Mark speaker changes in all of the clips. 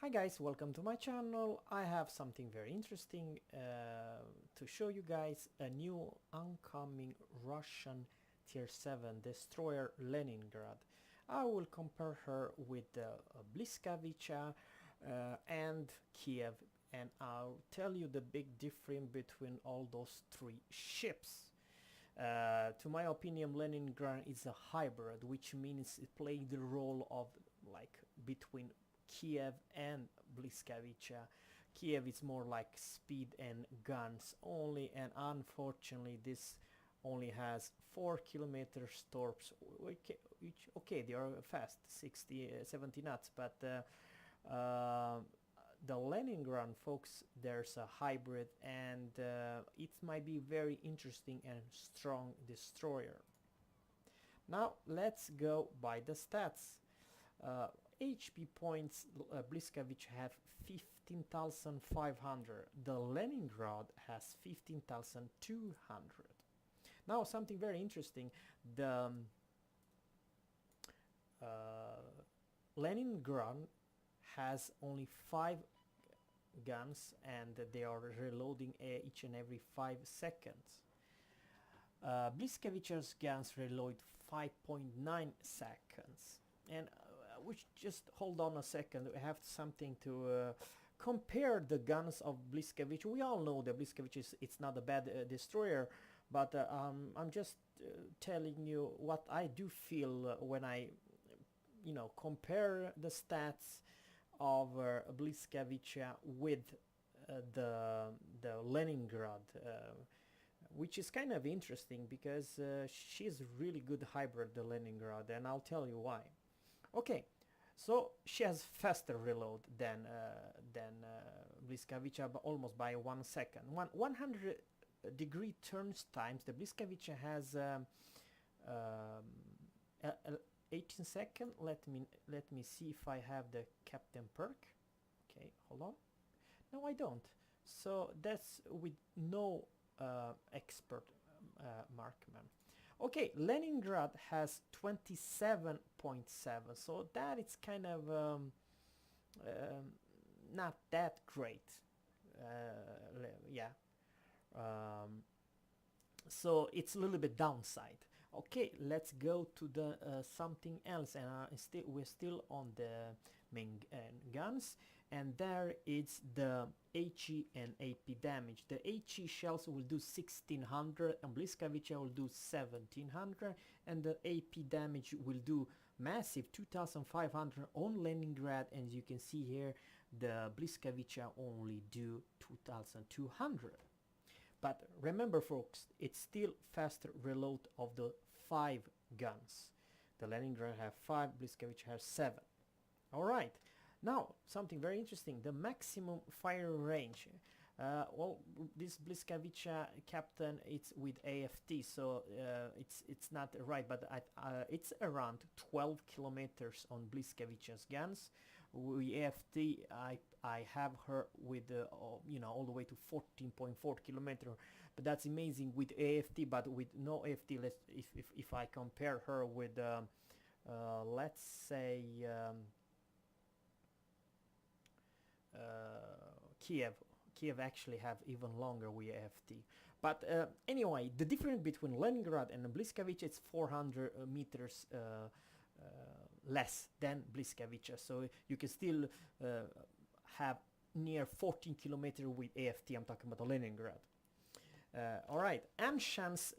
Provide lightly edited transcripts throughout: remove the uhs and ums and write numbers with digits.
Speaker 1: Hi guys, welcome to my channel. I have something very interesting to show you guys. A new oncoming Russian tier 7 destroyer Leningrad. I will compare her with the Bliskavica and Kiev, and I'll tell you the big difference between all those three ships. To my opinion, Leningrad is a hybrid, which means it plays the role of like between Kiev and Bliskavica. Kiev is more like speed and guns only, and unfortunately this only has 4 kilometers torps, which okay, they are fast, 60 70 knots, but the Leningrad, folks, there's a hybrid, and it might be very interesting and strong destroyer. Now let's go by the stats. HP points, Bliskavich have 15,500. The Leningrad has 15,200. Now something very interesting. The Leningrad has only 5 guns, and they are reloading each and every 5 seconds. Bliskavich's guns reload 5.9 seconds. And which, just hold on a second, we have something to compare the guns of Bliskavich. We all know that Bliskavich it's not a bad destroyer, but I'm just telling you what I do feel when I compare the stats of Bliskavich with the Leningrad, which is kind of interesting because she's really good hybrid, the Leningrad, and I'll tell you why. Okay, so she has faster reload than Bliskavica, but almost by 1 second. 100-degree turns times. The Bliskavica has 18 seconds. Let me see if I have the Captain perk. Okay, hold on. No, I don't. So that's with no expert markman. Okay, Leningrad has 27.7, so that is kind of not that great. Yeah. So it's a little bit downside. Okay, let's go to the something else, and we're still on the main guns, and there is the HE and AP damage. The HE shells will do 1600 and Bliskavica will do 1700, and the AP damage will do massive 2500 on Leningrad, and you can see here the Bliskavica only do 2200. But remember folks, it's still faster reload of the 5 guns. The Leningrad have 5, Bliskavich has 7. Alright, now something very interesting, the maximum fire range. Well, this Bliskavica captain, it's with AFT, so it's not right, but it's around 12 kilometers on Bliskavica's guns. With AFT, I have her with all the way to 14.4 kilometer, but that's amazing with AFT. But with no AFT, if I compare her with let's say Kiev actually have even longer with AFT. But anyway, the difference between Leningrad and Bliskavica is 400 meters less than Bliskavica, so you can still have near 14 kilometers with AFT. I'm talking about the Leningrad. Alright, Anshan's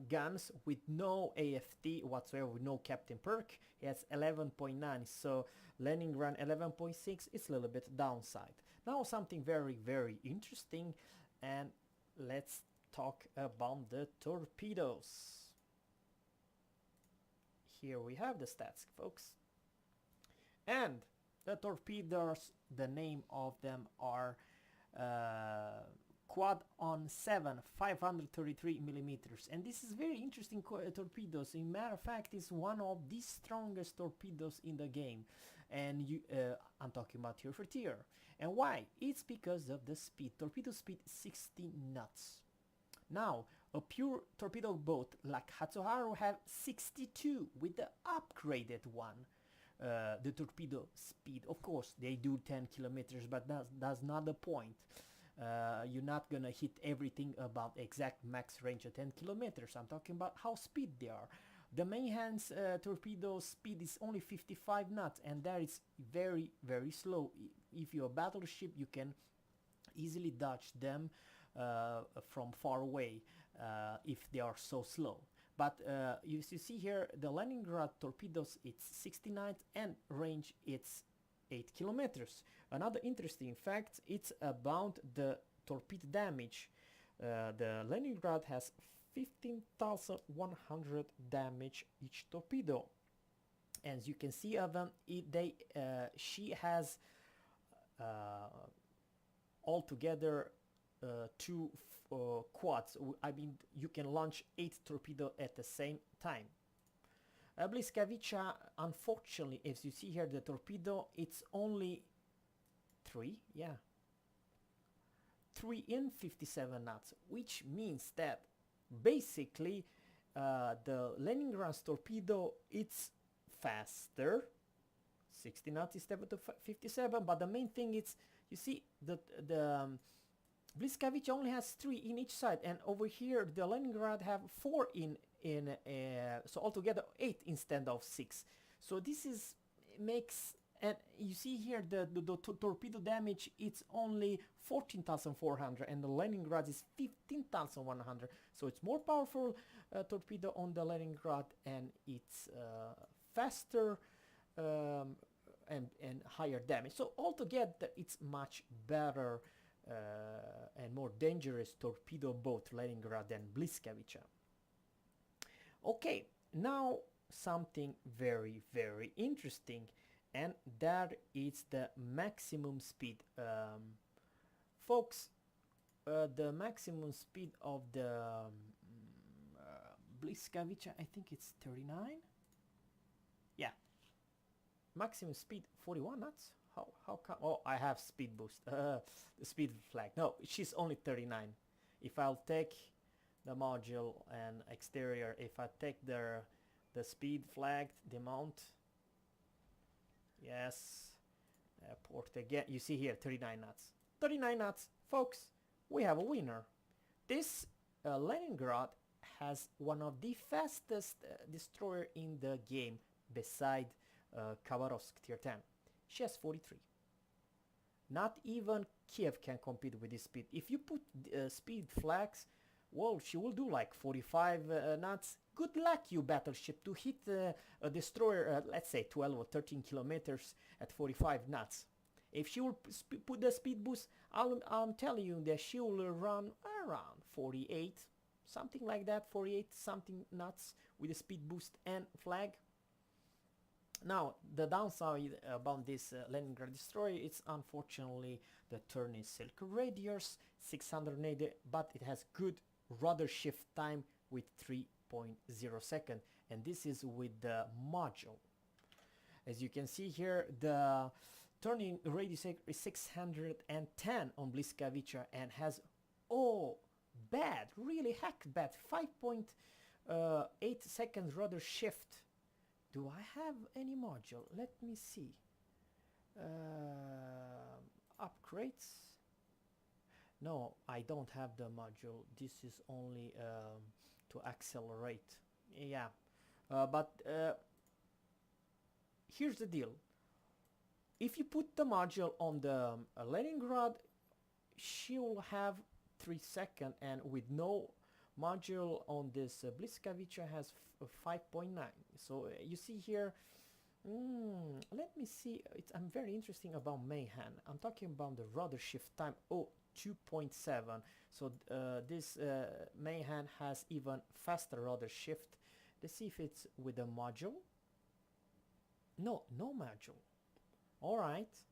Speaker 1: guns with no AFT whatsoever, with no Captain perk, he has 11.9, so Leningrad 11.6 is a little bit downside. Now something very, very interesting, and let's talk about the torpedoes. Here we have the stats, folks. And the torpedoes, the name of them are Quad on 7, 533 millimeters, and this is very interesting torpedoes. In matter of fact, it's one of the strongest torpedoes in the game, and I'm talking about tier for tier. And why? It's because of the speed. Torpedo speed 60 knots. Now, a pure torpedo boat like Hatsuharu have 62 with the upgraded one. the torpedo speed. Of course, they do 10 kilometers, but that's not the point. You're not gonna hit everything about exact max range of 10 kilometers. I'm talking about how speed they are. The Mayhan's torpedo speed is only 55 knots, and that is very, very slow. If you're a battleship, you can easily dodge them from far away if they are so slow. But you see here, the Leningrad torpedoes, it's 60 knots and range it's 8 kilometers. Another interesting fact, it's about the torpedo damage. The Leningrad has 15,100 damage each torpedo. As you can see, she has altogether two quads. I mean, you can launch 8 torpedoes at the same time. Bliskavica, unfortunately, as you see here, the torpedo, it's only 3 in 57 knots, which means that basically the Leningrad's torpedo, it's faster, 60 knots instead of 57, but the main thing is, you see, the Bliskavica only has 3 in each side, and over here the Leningrad have 4 so altogether 8 instead of 6. So this makes, and you see here the torpedo damage, it's only 14,400, and the Leningrad is 15,100. So it's more powerful torpedo on the Leningrad, and it's faster and higher damage. So altogether it's much better and more dangerous torpedo boat, Leningrad and Bliskavica. Okay, now something very, very interesting, and that is the maximum speed. Folks, the maximum speed of the Bliskavica, I think it's 39. Yeah, maximum speed 41 knots. How come? Oh, I have speed boost. The speed flag. No, she's only 39. If I'll take the module and exterior, if I take the speed flag, the mount, yes, port again. You see here, 39 knots. 39 knots, folks. We have a winner. This Leningrad has one of the fastest destroyer in the game, beside Khabarovsk Tier 10. She has 43. Not even Kiev can compete with this speed. If you put speed flags, well, she will do like 45 knots. Good luck, you battleship, to hit a destroyer, let's say 12 or 13 kilometers at 45 knots. If she will put the speed boost, I'm telling you that she will run around 48, something like that, 48 something knots with the speed boost and flag. Now, the downside about this Leningrad destroyer, it's unfortunately the turn is circle radius 680, but it has good rudder shift time with 3.0 seconds, and this is with the module. As you can see here, the turning radius is 610 on Bliskavica, and has, oh, bad, really heck bad, 5.8 seconds rudder shift. Do I have any module? Let me see. Upgrades? No, I don't have the module. This is only to accelerate. Yeah, but here's the deal. If you put the module on the Leningrad, she will have 3 seconds, and with no module on this Bliskavica has 5.9. So you see here, let me see, I'm very interesting about Mayhan. I'm talking about the rudder shift time, 2.7. So this Mayhan has even faster rudder shift. Let's see if it's with a module. No module. Alright.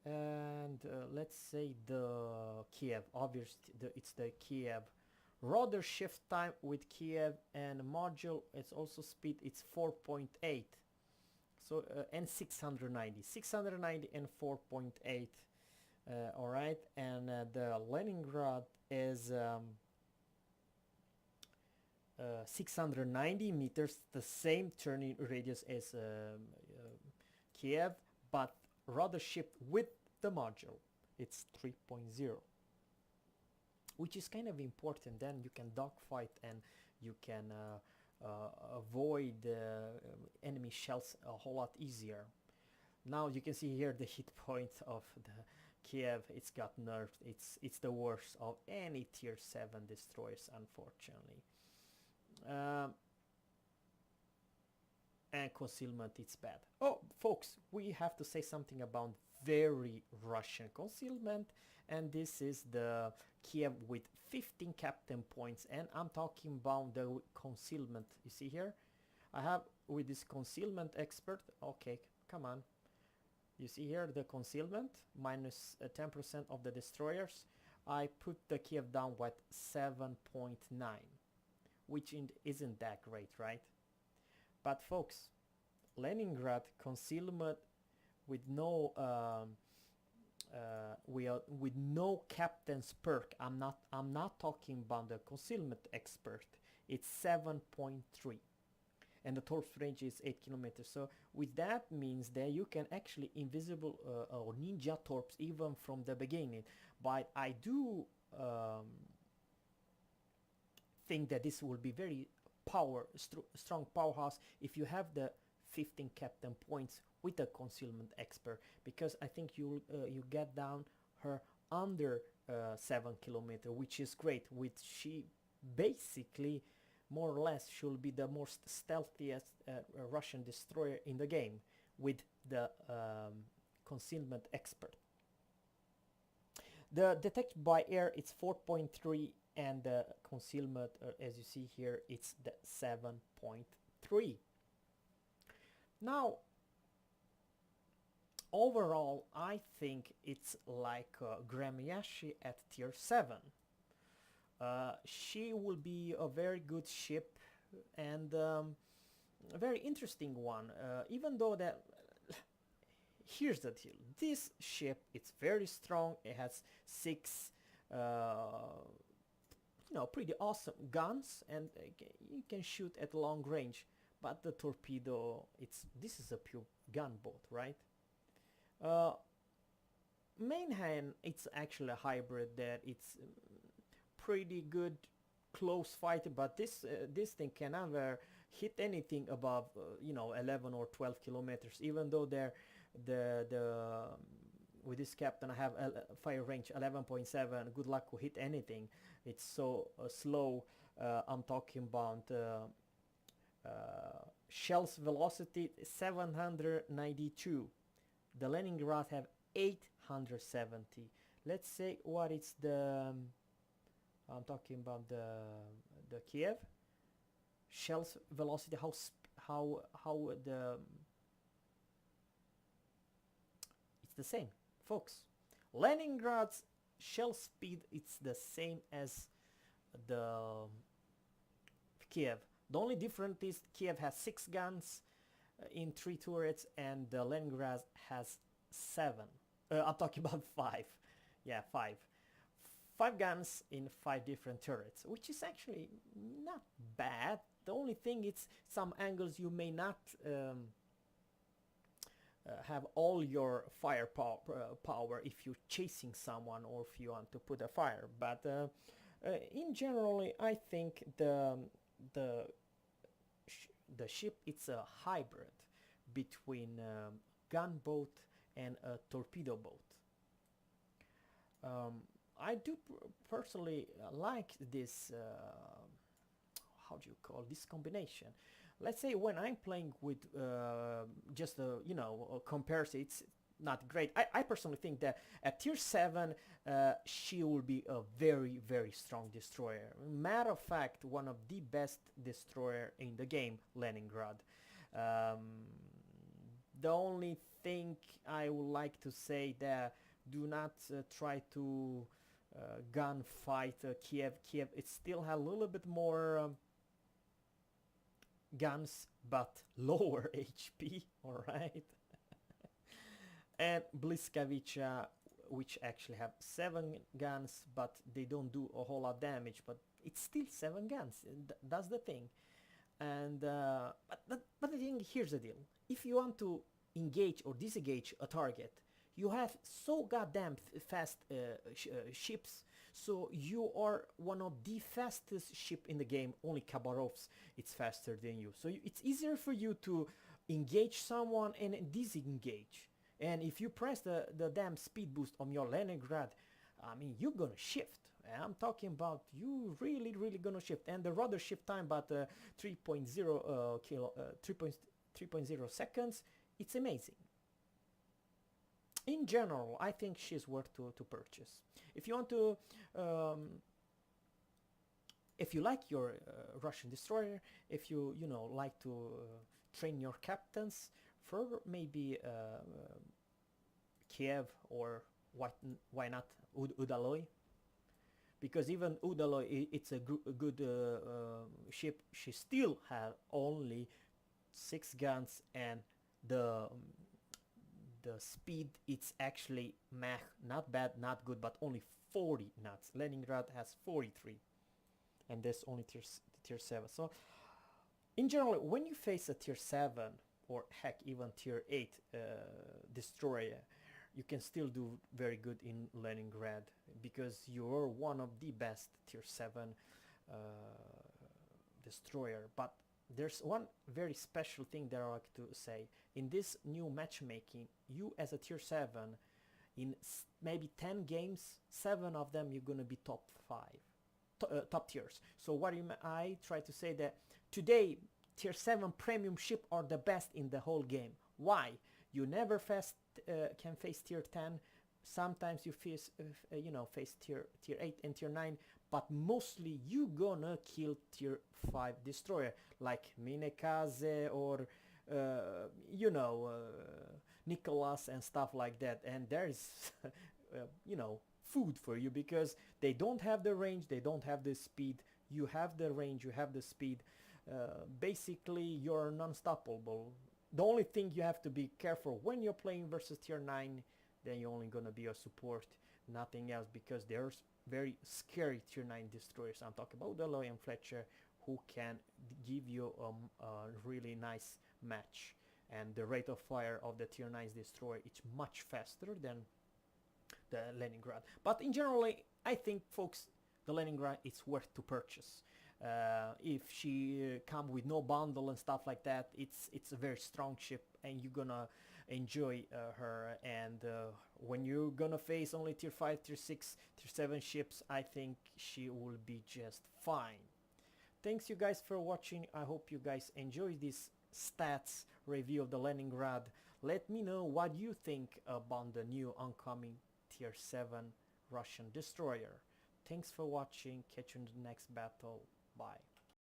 Speaker 1: And let's say the Kiev, obviously it's the Kiev. Rudder shift time with Kiev and module, it's also speed, it's 4.8. So and 690 and 4.8. All right, and the Leningrad is 690 meters, the same turning radius as Kiev, but rather shipped with the module. It's 3.0, which is kind of important. Then you can dogfight and you can avoid enemy shells a whole lot easier. Now you can see here the hit point of the Kiev. It's got nerfed. It's the worst of any tier 7 destroyers, unfortunately. And concealment, it's bad. Oh, folks, we have to say something about very Russian concealment, and this is the Kiev with 15 captain points, and I'm talking about the concealment. You see here, I have with this concealment expert. Okay, come on. You see here the concealment minus 10% of the destroyers. I put the Kiev down with 7.9, which isn't that great, right? But folks, Leningrad concealment with no with no captain's perk. I'm not talking about the concealment expert. It's 7.3, and the torps range is 8 kilometers. So with that means that you can actually invisible or ninja torps even from the beginning. But I do think that this will be very strong powerhouse if you have the 15 captain points with the concealment expert, because I think you get down her under 7 kilometer, which is great. Which she basically more or less should be the most stealthiest Russian destroyer in the game with the concealment expert. The detect by air, it's 4.3, and the concealment, as you see here, it's the 7.3. Now, overall, I think it's like Gramiashi at tier 7. She will be a very good ship and a very interesting one, even though that here's the deal. This ship, it's very strong. It has 6 pretty awesome guns, and you can shoot at long range. But the torpedo, this is a pure gunboat, right? Mainhand, it's actually a hybrid that it's pretty good close fight, but this thing can never hit anything above 11 or 12 kilometers, even though with this captain I have fire range 11.7. Good luck to hit anything. It's so slow. I'm talking about shells velocity 792. The Leningrad have 870. Let's say what it's the I'm talking about the Kiev shells velocity. How the it's the same, folks. Leningrad's shell speed, it's the same as the Kiev. The only difference is Kiev has 6 guns in 3 turrets, and the Leningrad has 7. I'm talking about 5. Yeah, 5. 5 guns in 5 different turrets, which is actually not bad. The only thing is some angles you may not have all your firepower if you're chasing someone or if you want to put a fire. But in general, I think the ship, it's a hybrid between gunboat and a torpedo boat. I do personally like this, how do you call this combination? Let's say when I'm playing with just a comparison, it's not great. I personally think that at tier 7 she will be a very, very strong destroyer. Matter of fact, one of the best destroyer in the game, Leningrad. The only thing I would like to say that do not try to gunfight Kiev. Kiev, it still has a little bit more guns, but lower HP, alright? And Bliskavica, which actually have 7 guns, but they don't do a whole lot of damage, but it's still 7 guns. That's the thing. And but the thing, here's the deal. If you want to engage or disengage a target, you have so goddamn fast ships, so you are one of the fastest ship in the game. Only Khabarovsk it's faster than you, so it's easier for you to engage someone and disengage. And if you press the damn speed boost on your Leningrad, I mean, you're gonna shift. I'm talking about you really gonna shift. And the rudder shift time about 3.0 seconds, it's amazing. In general, I think she's worth to purchase. If you want to, if you like your Russian destroyer, if you like to train your captains for maybe Kiev, or why not Udaloy, because even Udaloy it's a good ship. She still has only 6 guns, and the speed it's actually meh, not bad, not good, but only 40 knots. Leningrad has 43, and that's only tier 7. So in general, when you face a tier 7 or heck even tier 8 destroyer, you can still do very good in Leningrad, because you're one of the best tier 7 destroyer. But there's one very special thing that I like to say. In this new matchmaking, you as a tier 7, in maybe 10 games, 7 of them you're gonna be top 5, top tiers. So what I try to say that today tier 7 premium ship are the best in the whole game. Why? You never can face tier 10. Sometimes you face face tier 8 and tier 9, but mostly you gonna kill tier 5 destroyer like Minekaze or Nicholas and stuff like that. And there's food for you, because they don't have the range, they don't have the speed. You have the range, you have the speed. Basically you're non-stoppable. The only thing you have to be careful when you're playing versus tier 9, then you're only gonna be a support, nothing else, because there's very scary tier 9 destroyers. I'm talking about Deloy and Fletcher, who can give you a really nice match. And the rate of fire of the tier 9 destroyer is much faster than the Leningrad. But in general, I think, folks, the Leningrad is worth to purchase. If she come with no bundle and stuff like that, it's a very strong ship, and you're gonna enjoy her. And when you're gonna face only tier 5, tier 6, tier 7 ships, I think she will be just fine. Thanks you guys for watching. I hope you guys enjoy this stats review of the Leningrad. Let me know what you think about the new oncoming tier 7 Russian destroyer. Thanks for watching. Catch you in the next battle. Bye.